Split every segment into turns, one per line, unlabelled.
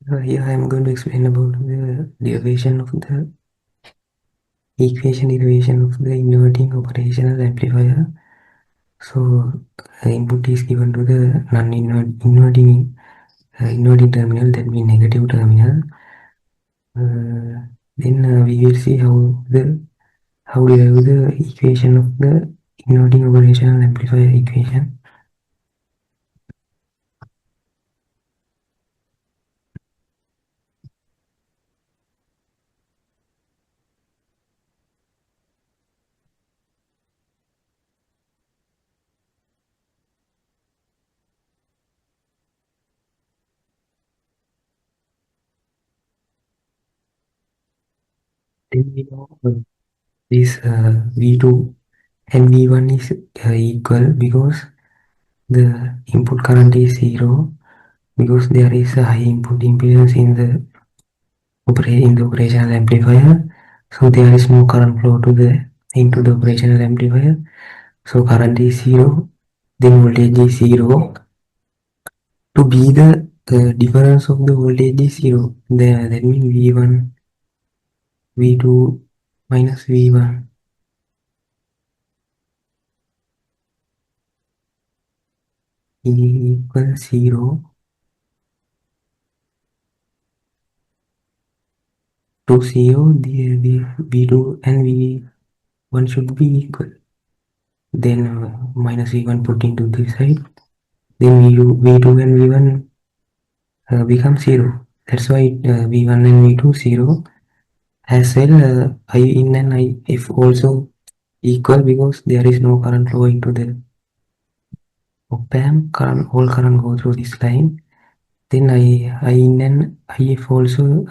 Here I am going to explain about the derivation of the derivation of the inverting operational amplifier. So input is given to the non-inverting inverting terminal, that means negative terminal. Then we will see how derive the equation of the inverting operational amplifier equation. Then we know this V2 and V1 is equal because the input current is zero, because there is a high input impedance in the operational amplifier, so there is no current flow to the into the operational amplifier. So current is zero, then voltage is zero. To be the difference of the voltage is zero, that means V1 V2 minus V1 equals zero. To zero, the V2 and V1 should be equal. Then minus V1 put into this side, then V2 and V1 become zero. That's why V1 and V2 zero. As well, I in and I if also equal, because there is no current flow into the op amp. All current go through this line. Then I in and if also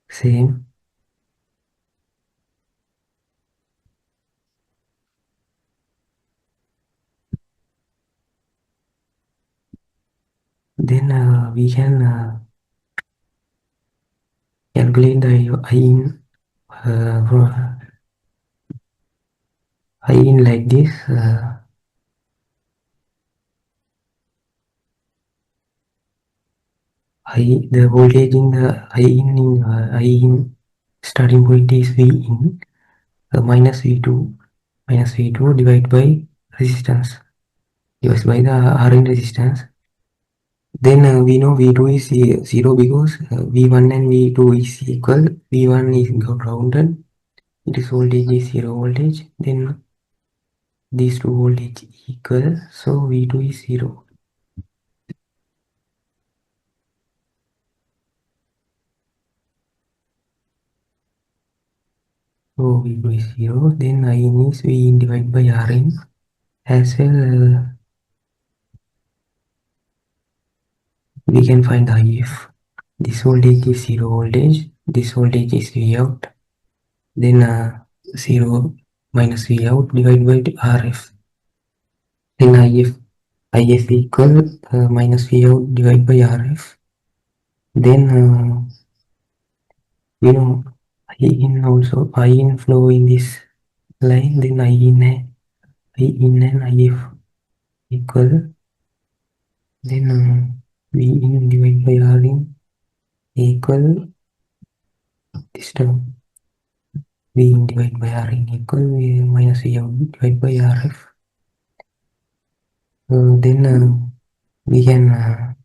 same. Then we can calculate the I in like this. The voltage in the I in starting point is V in minus V2 divided by resistance, divided by the R in resistance. Then we know V2 is zero because V1 and V2 is equal. V1 is grounded. It is voltage is zero voltage. Then these two voltage equal. So V2 is zero. So V2 is zero. Then I in is V in divided by R in. As well, we can find the IF. This voltage is zero voltage. This voltage is V out. Then 0 minus V out divided by RF. Then IF equal minus V out divided by RF. Then you know I in also I in flow in this line. Then I in and IF equal. Then V in divided by R in equal this term. V in divided by R in equal minus V out divided by RF. Then we can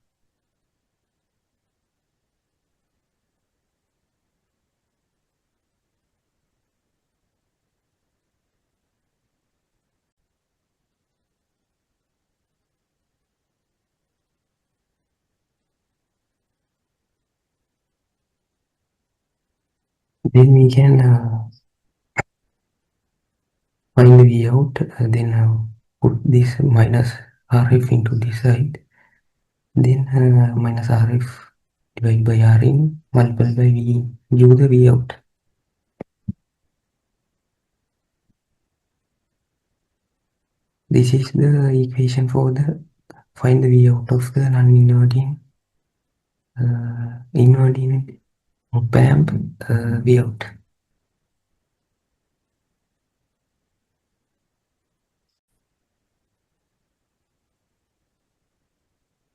then we can find the V out, then put this minus RF into this side, then minus RF divided by R in multiplied by V in, give the V out. This is the equation for the find the V out of the non-inverting inverting op amp V out.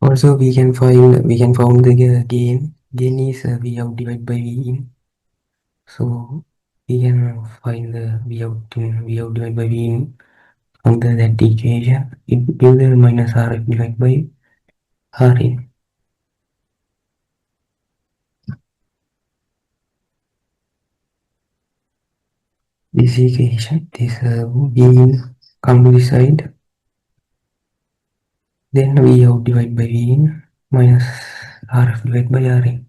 All Also we can found the gain. Gain is V out divided by V in. So we can find the V out divided by V in from that equation. It gives the minus Rf divided by R in. This equation, this V in come to this side. Then V out divided by V in minus Rf divided by R in.